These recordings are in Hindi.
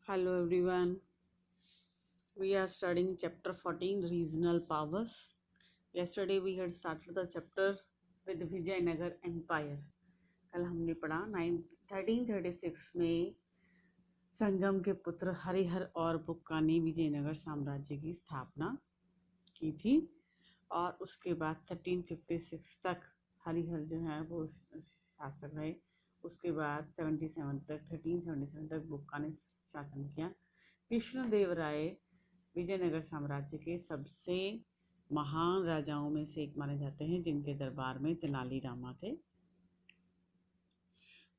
Hello everyone. We are studying chapter 14 regional powers. Yesterday we had started the chapter with Vijayanagar Empire. कल हमने पढ़ा 1336 में संगम के पुत्र हरिहर और बुक्का ने विजयनगर साम्राज्य की स्थापना की थी और उसके बाद 1356 तक हरिहर जो है वो शासक रहे। उसके बाद 1377 तक बुक्का ने शासन किया। कृष्णदेवराय विजयनगर साम्राज्य के सबसे महान राजाओं में से एक माने जाते हैं, जिनके दरबार में तेनाली रामा थे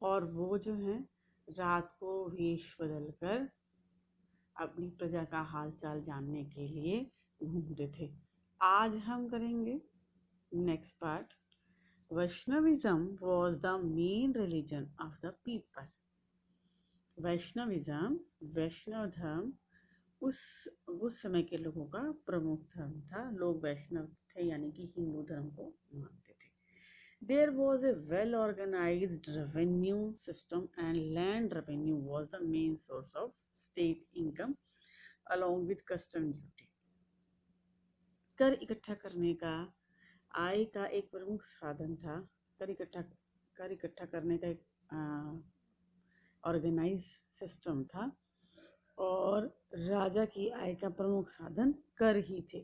और वो जो है रात को वेश बदलकर अपनी प्रजा का हालचाल जानने के लिए घूमते थे। आज हम करेंगे next part. Vaishnavism was the main religion of the people. वैष्णव धर्म उस समय के लोगों का प्रमुख धर्म था। लोग वैष्णव थे यानी कि हिंदू धर्म को मानते थे। There was a well organized revenue system and land revenue was the main source of state income along with custom duty. कर इकट्ठा करने का आय का एक प्रमुख साधन था। कर इकट्ठा करने का एक ऑर्गेनाइज सिस्टम था और राजा की आय का प्रमुख साधन कर ही थे।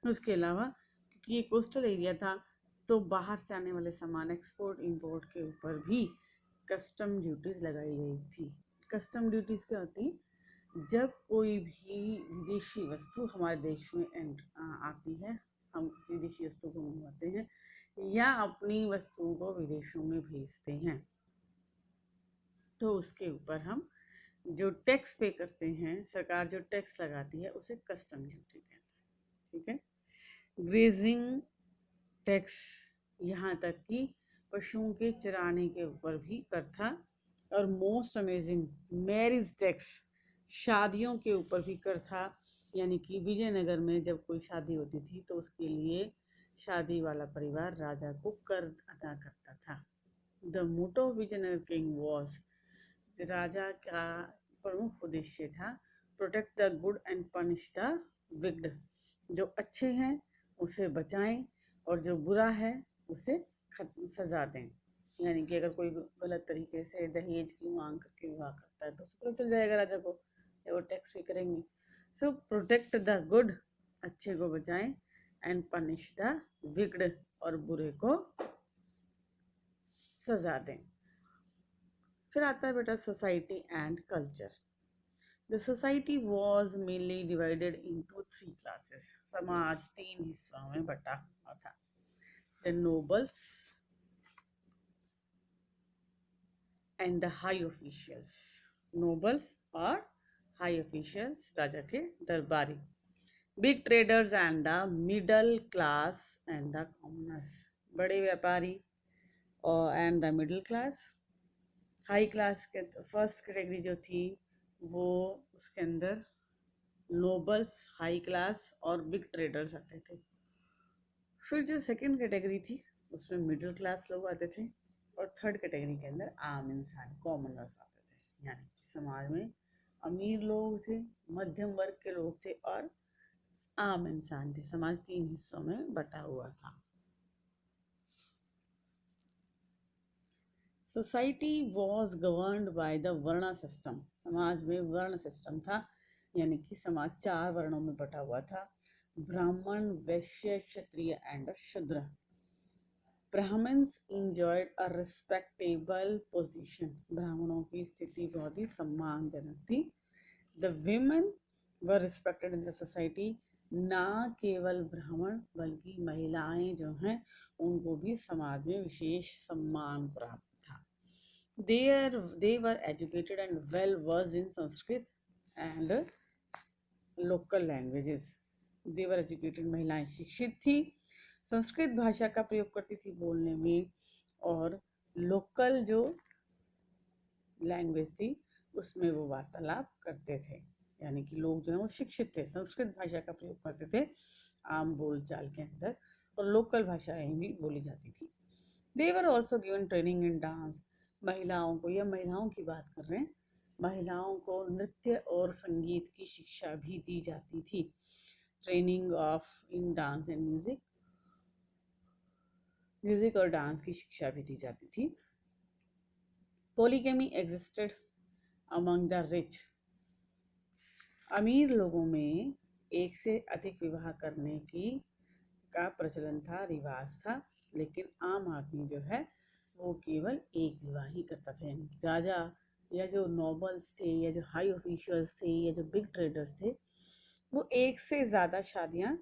उसके अलावा क्योंकि ये कोस्टल एरिया था तो बाहर से आने वाले सामान एक्सपोर्ट इंपोर्ट के ऊपर भी कस्टम ड्यूटीज लगाई गई थी। कस्टम ड्यूटीज क्या होती है? जब कोई भी विदेशी वस्तु हमारे देश में आती है, हम किसी विदेशी वस्तु को मंगवाते हैं या अपनी वस्तुओं को विदेशों में भेजते हैं तो उसके ऊपर हम जो टैक्स पे करते हैं, सरकार जो टैक्स लगाती है उसे कस्टम ड्यूटी कहते हैं। ठीक है। ग्रेजिंग टैक्स, यहाँ तक कि पशुओं के चराने के ऊपर भी कर था। और मोस्ट अमेजिंग मैरिज टैक्स, शादियों के ऊपर भी कर था। यानी कि विजयनगर में जब कोई शादी होती थी तो उसके लिए शादी वाला परिवार राजा को कर अदा करता था। The motto of Vijayanagar king was, राजा का प्रमुख उद्देश्य था protect the good and punish the wicked. जो अच्छे हैं उसे बचाएं और जो बुरा है उसे सजा दें। यानी कि अगर कोई गलत तरीके से दहेज की मांग करके विवाह करता है तो उसे पता चल जाएगा राजा को, वो टैक्स भी करेंगे। सो प्रोटेक्ट द गुड, अच्छे को बचाएं, एंड पनिश द विक्ड, और बुरे को सजा दें। फिर आता है बेटा society and culture. The society was mainly divided into 3 classes. समाज 3 हिस्सों में बटा हुआ था। The nobles and the high officials. Nobles और हाई ऑफिशियल्स, राजा के दरबारी। Big traders and the middle class and the commoners. बड़े व्यापारी और and the middle class. High class के फर्स्ट कैटेगरी जो थी वो उसके अंदर नोबल्स, हाई क्लास और बिग ट्रेडर्स आते थे। फिर जो सेकंड कैटेगरी थी उसमें मिडिल क्लास लोग आते थे और थर्ड कैटेगरी के अंदर आम इंसान, कॉमनर्स आते थे। यानी कि समाज में अमीर लोग थे, मध्यम वर्ग के लोग थे और आम इंसान थे। समाज 3 हिस्सों में बटा हुआ था। Society was governed by the वर्ण सिस्टम। समाज में वर्ण सिस्टम था, यानी कि समाज 4 वर्णों में बटा हुआ था। Brahmin, Vaishya, Kshatriya and Shudra. Brahmins enjoyed a respectable position। ब्राह्मणों की स्थिति बहुत ही सम्मानजनक थी। The women were respected in the society। ना केवल ब्राह्मण बल्कि महिलाएं जो हैं उनको भी समाज में विशेष सम्मान प्राप्त था। They were educated and well versed in Sanskrit and local languages। They were educated, महिलाएं शिक्षित थी, संस्कृत भाषा का प्रयोग करती थी बोलने में, और लोकल जो लैंग्वेज थी उसमें वो वार्तालाप करते थे। यानी कि लोग जो है वो शिक्षित थे, संस्कृत भाषा का प्रयोग करते थे आम बोलचाल के अंदर, और लोकल भाषाएं भी बोली जाती थी। They were also given training in dance। महिलाओं को, या महिलाओं की बात कर रहे हैं, महिलाओं को नृत्य और संगीत की शिक्षा भी दी जाती थी। Training of in dance and music और डांस की शिक्षा भी दी जाती थी। Polygamy existed among the rich. अमीर लोगों में एक से अधिक विवाह करने की का प्रचलन था, रिवाज था, लेकिन आम आदमी जो है वो केवल एक विवाह ही करता था। यानी राजा या जो नोबल्स थे या जो हाई ऑफिशियल्स थे या जो बिग ट्रेडर्स थे वो एक से ज़्यादा शादियां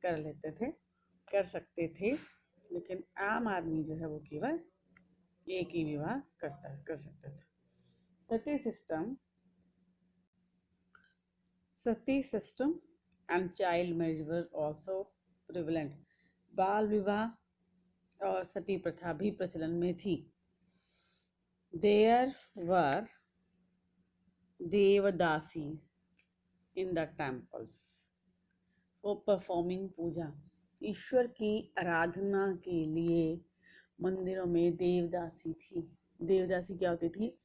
कर लेते थे, कर सकते थे, लेकिन आम आदमी जो है वो केवल एक ही विवाह कर सकता था। Sati system sati system and child marriage were also prevalent. बाल विवाह और सती प्रथा भी प्रचलन में थी। There were devadasi in the temples for performing puja. ईश्वर की आराधना के लिए मंदिरों में देवदासी थी। देवदासी क्या होती थी?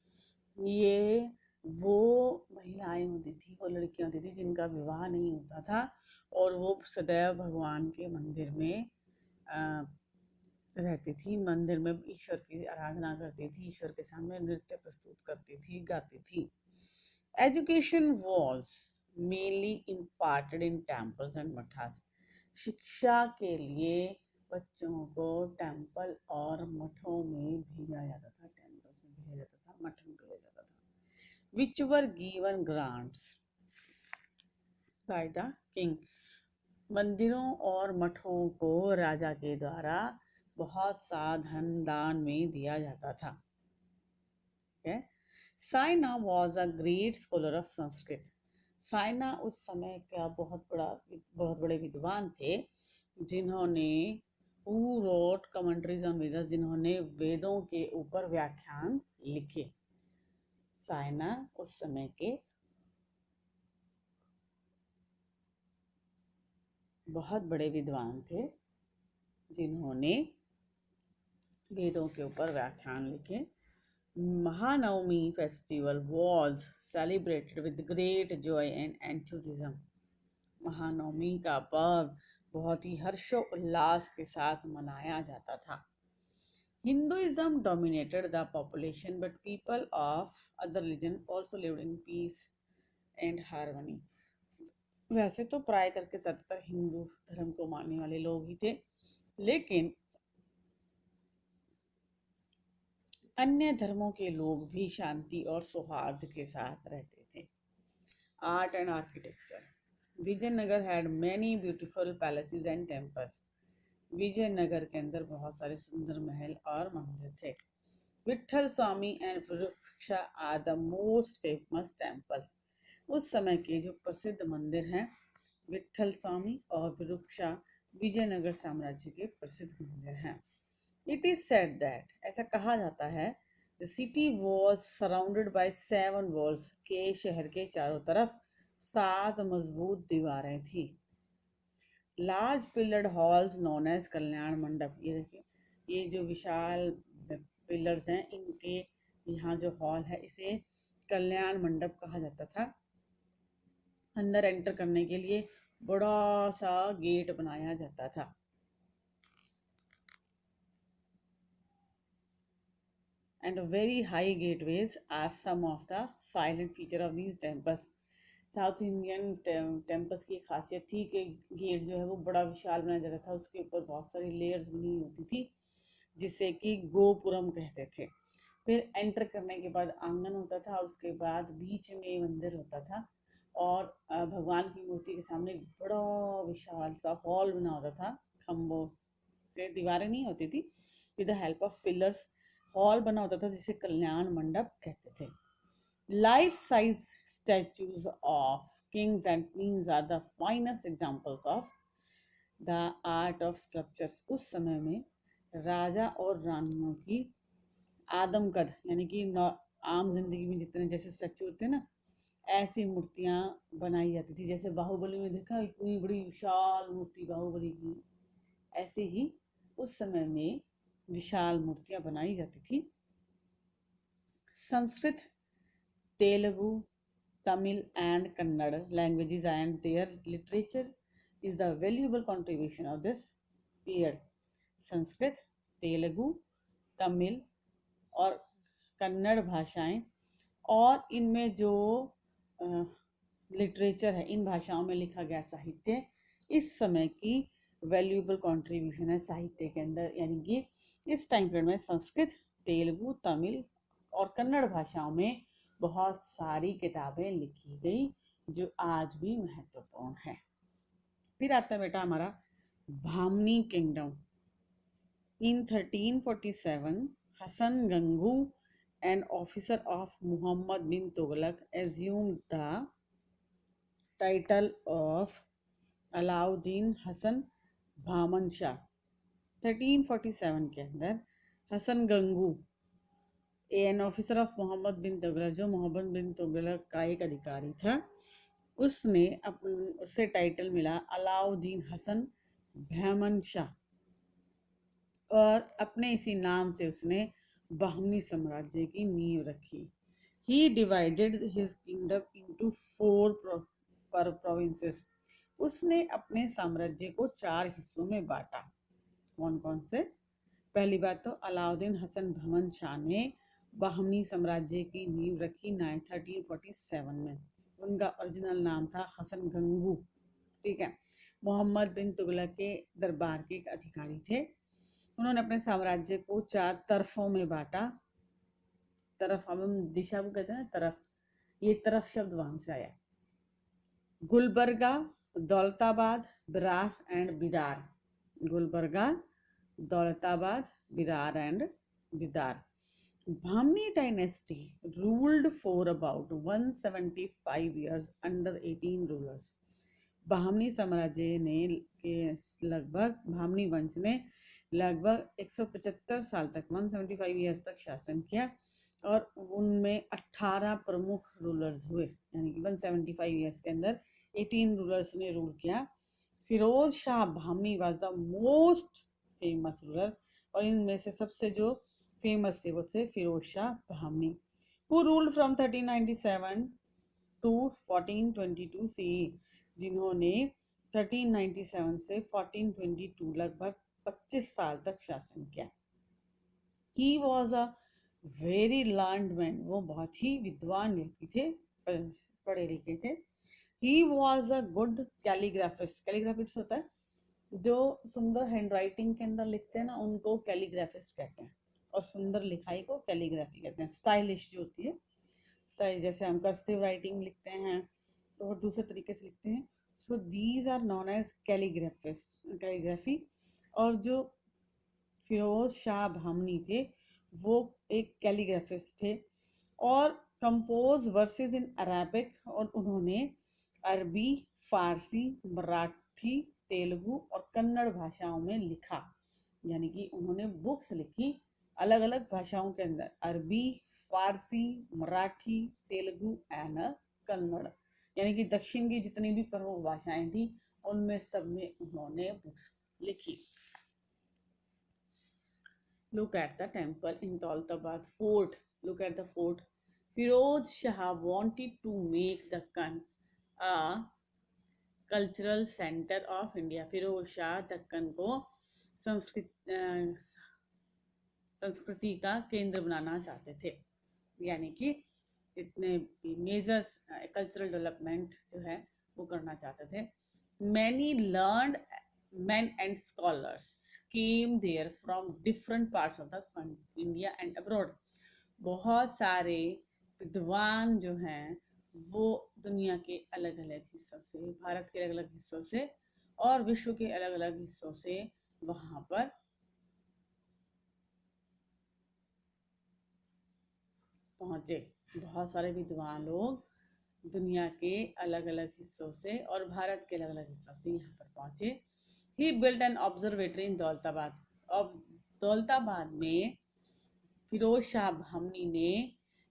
ये वो महिलाएं होती थी, वो लड़कियां होती थी जिनका विवाह नहीं होता था और वो सदैव भगवान के मंदिर में रहती थी, मंदिर में ईश्वर की आराधना करती थी, ईश्वर के सामने नृत्य प्रस्तुत करती थी, गाती थी। Education was mainly imparted in temples and mathas. शिक्षा के लिए बच्चों को टेम्पल और मठों में भेजा जाता था, टेम्पल्स में भेजा जाता था, मठ में भेजा जाता था। Which were given grants by the king. मंदिरों और मठों को राजा के द्वारा बहुत सा धन दान में दिया जाता था। Saina was a great scholar of Sanskrit. Saina उस समय का बहुत बड़े विद्वान थे जिन्होंने who wrote commentaries on Vedas, जिन्होंने वेदों के ऊपर व्याख्यान लिखे। साइना उस समय के बहुत बड़े विद्वान थे जिन्होंने वेदों के ऊपर व्याख्यान लिखे। Mahanavami festival was celebrated with great joy and enthusiasm. Mahanavami का पर्व बहुत ही हर्षोल्लास के साथ मनाया जाता था। Hinduism dominated the population, but people of other religion also lived in peace and harmony. वैसे तो प्राय करके ज़्यादातर हिंदू धर्म को मानने वाले लोग ही थे, लेकिन अन्य धर्मों के लोग भी शांति और सौहार्द के साथ रहते थे। Art and architecture. Vijayanagar had many beautiful palaces and temples. Vijayanagar के अंदर बहुत सारे सुंदर महल और मंदिर थे। Vitthal Swami and Virupaksha are the most famous temples. उस समय के जो प्रसिद्ध मंदिर हैं विठल स्वामी और विरूपाक्षा विजयनगर साम्राज्य के प्रसिद्ध मंदिर हैं। It is said that ऐसा कहा जाता है the city was surrounded by 7 walls के शहर के चारों तरफ 7 मजबूत दीवारें थी। Large pillared halls known as कल्याण मंडप। ये देखिए, ये जो विशाल पिलर्स हैं इनके यहाँ जो हॉल है इसे कल्याण मंडप कहा जाता था। अंदर एंटर करने के लिए बड़ा सा गेट बनाया जाता था। And very high gateways are some of the silent feature of these temples. South Indian temples की खासियत थी कि गेट जो है वो बड़ा विशाल बनाया जाता था, उसके ऊपर बहुत सारी लेयर्स बनी होती थी जिसे कि गोपुरम कहते थे। फिर एंटर करने के बाद आंगन होता था और उसके बाद बीच में मंदिर होता था और भगवान की मूर्ति के सामने बड़ा विशाल सा हॉल बना होता था। खम्भों से, दीवारें नहीं होती थी, with the help of pillars hall बना होता था जिसे कल्याण मंडप कहते थे। Life size statues of kings and queens are the finest examples of the art of sculptures. उस समय में राजा और रानियों की आदमकद यानी कि आम जिंदगी में जितने जैसे स्टैचू होते हैं ना, ऐसी मूर्तियां बनाई जाती थी। जैसे बाहुबली में देखा इतनी बड़ी विशाल मूर्ति बाहुबली की, ऐसे ही उस समय में विशाल मूर्तियां बनाई जाती थी। Sanskrit Telugu, Tamil and Kannada languages and their literature is the valuable contribution of this period. Sanskrit, Telugu, Tamil और कन्नड़ भाषाएं और इनमें जो लिटरेचर है, इन भाषाओं में लिखा गया साहित्य इस समय की वैल्यूएबल कंट्रीब्यूशन है साहित्य के अंदर। यानी कि इस टाइम पीरियड में संस्कृत, तेलुगु, तमिल और कन्नड़ भाषाओं में बहुत सारी किताबें लिखी गई जो आज भी महत्वपूर्ण है। फिर आता है बेटा हमारा Bahmani kingdom. In 1347 Hasan Gangu, an officer of Muhammad bin Tughlaq, assumed the title of Alauddin Hasan Bahman Shah. 1347 के अंदर Hasan Gangu, an officer of Mohammad bin Tughlaq, जो मोहम्मद बिन तुगलक का एक अधिकारी था, उसने उसे टाइटल मिला अलाउद्दीन हसन भामन शाह और अपने इसी नाम से उसने बहमनी साम्राज्य की नींव रखी। He divided his kingdom into 4 provinces. उसने अपने साम्राज्य को 4 हिस्सों में बांटा। कौन कौन से? पहली बात तो अलाउद्दीन हसन भामन शाह ने बहमनी साम्राज्य की नींव रखी 1347 में। उनका ओरिजिनल नाम था हसन गंगू, ठीक है। मोहम्मद बिन तुगलक के दरबार के एक अधिकारी थे। उन्होंने अपने साम्राज्य को 4 तरफों में बांटा। तरफ हम दिशा को कहते हैं ना, तरफ, ये तरफ शब्द वहां से आया। Gulbarga, Daulatabad, Berar and Bidar. Gulbarga, Daulatabad, Berar and Bidar. Bahmani dynasty ruled for about 175 years under 18 rulers. Bahmani साम्राज्य ने के लगभग भामनी वंश ने लगभग 175 साल तक 175 ईयर्स तक शासन किया और उनमें 18 प्रमुख रूलर्स हुए। यानी कि 175 ईयर्स के अंदर 18 रूलर्स ने रूल किया। Firoz Shah Bahmani was the most famous ruler और इनमें से सबसे जो फेमस थे वो थे Firoz Shah Bahmani, who ruled from 1397 to 1422 CE, जिन्होंने 1397 से 1422 लगभग 25 साल तक शासन किया। He was a very learned man, वो बहुत ही विद्वान व्यक्ति थे, पढ़े लिखे थे। He was a good calligraphist। कैलीग्राफिस्ट होता है जो सुंदर हैंडराइटिंग के अंदर लिखते हैं ना, उनको कैलीग्राफिस्ट कहते हैं और सुंदर लिखाई को कैलीग्राफी कहते हैं। स्टाइलिश जो होती है, स्टाइल, जैसे हम कर्सिव राइटिंग लिखते हैं तो दूसरे तरीके से लिखते हैं, so these are known as calligraphist, calligraphy. और जो फिरोज शाह भामनी थे वो एक कैलीग्राफिस्ट थे और कंपोज वर्सेस इन अरबिक, और उन्होंने अरबी, फारसी, मराठी, तेलुगु और कन्नड़ भाषाओं में लिखा। यानी कि उन्होंने बुक्स लिखी अलग अलग भाषाओं के अंदर, अरबी, फारसी, मराठी, तेलुगु एंड कन्नड़। यानी कि दक्षिण की जितनी भी प्रमुख भाषाएं थी उनमें सब में उन्होंने बुक्स लिखी। Look at the temple in Daulatabad fort. Look at the fort. Firoz Shah wanted to make Dakkan a cultural centre of India. Firoz Shah Deccan को संस्कृति का केंद्र बनाना चाहते थे। यानी कि जितने भी मेजर कल्चरल डेवलपमेंट जो है वो करना चाहते थे। Many learned men and scholars came there from different parts of the India and abroad. बहुत सारे विद्वान जो हैं वो दुनिया के अलग अलग हिस्सों से, भारत के अलग अलग हिस्सों से और विश्व के अलग अलग हिस्सों से वहां पर पहुंचे। बहुत सारे विद्वान लोग दुनिया के अलग अलग हिस्सों से और भारत के अलग अलग हिस्सों से यहाँ पर पहुंचे। He built an observatory in Daulatabad. अब दौलताबाद में फिरोज शाह भामनी ने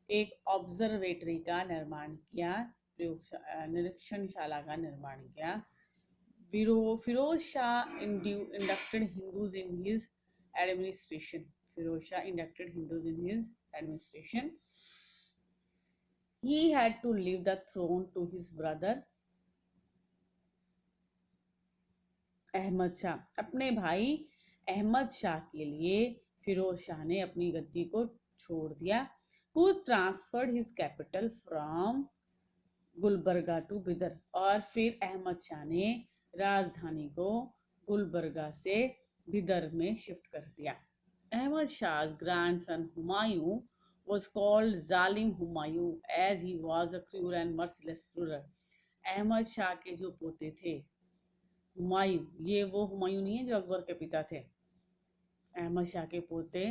एक ऑब्जर्वेटरी का निर्माण किया, निरीक्षणशाला का निर्माण किया। Firoz Shah inducted Hindus in his administration. Firoz Shah inducted Hindus in his administration. He had to leave the throne to his brother Ahmad Shah. अपने भाई अहमद शाह के लिए फिरोज शाह ने अपनी गद्दी को छोड़ दिया। Who transferred his capital from Gulbarga to Bidar, और फिर अहमद शाह ने राजधानी को गुलबर्गा से बिदर में शिफ्ट कर दिया। Ahmad शाह's grandson Humayun was called जालिम Humayun as he was a cruel and merciless ruler। Ahmad Shah के जो पोते थे हुमायूं, ये वो हुमायूं नहीं है जो अकबर के पिता थे। अहमद शाह के पोते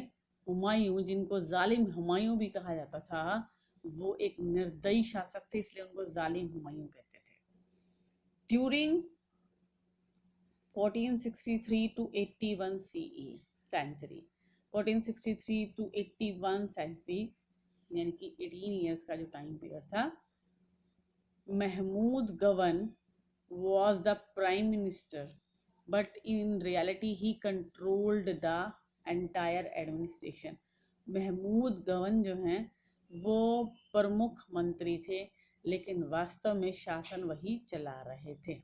हुमायूं, जिनको जालिम हुमायूं भी कहा जाता था, वो एक निर्दयी शासक थे, इसलिए उनको जालिम हुमायूं कहते थे। During 1463 to 81 CE century, 1463 to 81 century यानी कि 18 इयर्स का जो टाइम पीरियड था, महमूद गवन was the prime minister, but in reality he controlled the entire administration। Mahmood गवन जो हैं वो प्रमुख मंत्री थे, लेकिन वास्तव में शासन वही चला रहे थे।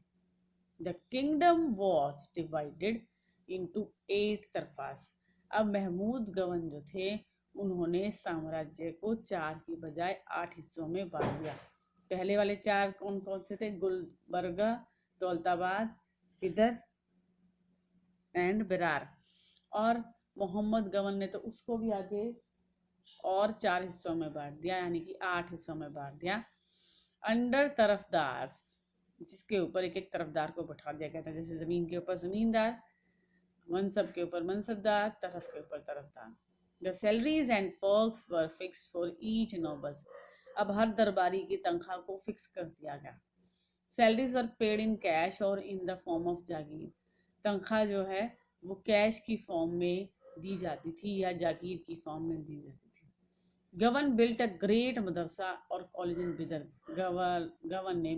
The kingdom was divided into 8 तरफास। अब महमूद गवन जो थे उन्होंने साम्राज्य को 4 की बजाय 8 हिस्सों में बांट दिया। पहले वाले 4 कौन कौन से थे? गुलबर्गा, दौलताबाद, बिदर एंड बिरार। और मोहम्मद गवन ने तो उसको भी आगे और 4 हिस्सों में बांट दिया, यानी कि 8 हिस्सों में बांट दिया। अंडर तरफदार, जिसके ऊपर एक एक तरफदार को बैठा दिया गया था, जैसे जमीन के ऊपर जमींदार, मनसब के ऊपर मनसबदार, तरफ के ऊपर तरफदार। The salaries and perks were fixed for each nobles. अब हर दरबारी की तनख्वाह को फिक्स कर दिया गया। Salaries were paid in cash और इन द फॉर्म ऑफ जागीर। तनख्वाह जो है वो कैश की फॉर्म में दी जाती थी या जागीर की फॉर्म में दी जाती थी। गवन बिल्ट अ ग्रेट मदरसा और कॉलेज इन बिदर।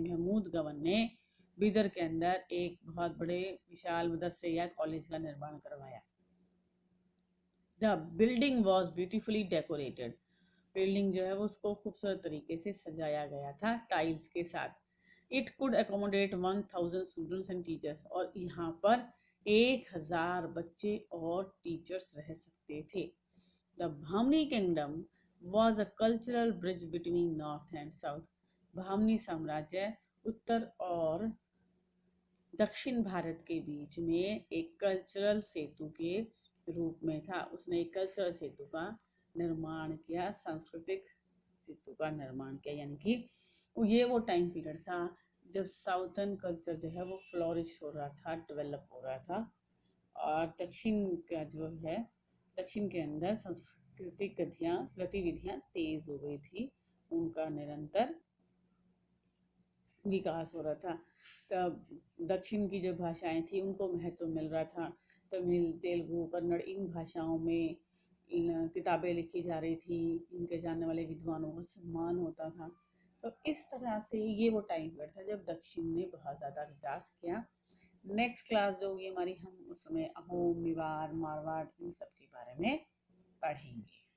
महमूद गवन ने बिदर के अंदर एक बहुत बड़े विशाल मदरसे या कॉलेज का निर्माण करवाया। The building was beautifully decorated. Building जो है वो उसको खूबसूरत तरीके से सजाया गया था टाइल्स के साथ। It could accommodate 1000 students and teachers, और यहाँ पर 1000 बच्चे और टीचर्स रह सकते थे। The Bahmani kingdom was a cultural bridge between north and south. Bahmani साम्राज्य उत्तर और दक्षिण भारत के बीच में एक कल्चरल सेतु के रूप में था। उसने एक कल्चरल सेतु का निर्माण किया, सांस्कृतिक सेतु का निर्माण किया, यानी कि ये वो टाइम पीरियड था जब साउथर्न कल्चर जो है वो फ्लोरिश हो रहा था, डेवलप हो रहा था, और दक्षिण का जो है, दक्षिण के अंदर सांस्कृतिक गतिविधियां तेज हो गई थी, उनका निरंतर विकास हो रहा था। सब दक्षिण की जो भाषाएं थी उनको महत्व मिल रहा था। तमिल, तेलुगु, कन्नड़, इन भाषाओं में किताबें लिखी जा रही थी, इनके जानने वाले विद्वानों का सम्मान होता था। तो इस तरह से ये वो टाइम पीरियड था जब दक्षिण ने बहुत ज़्यादा विकास किया। नेक्स्ट क्लास जो होगी हमारी, हम उसमें अहोम, मेवाड़, मारवाड़, इन सब के बारे में पढ़ेंगे।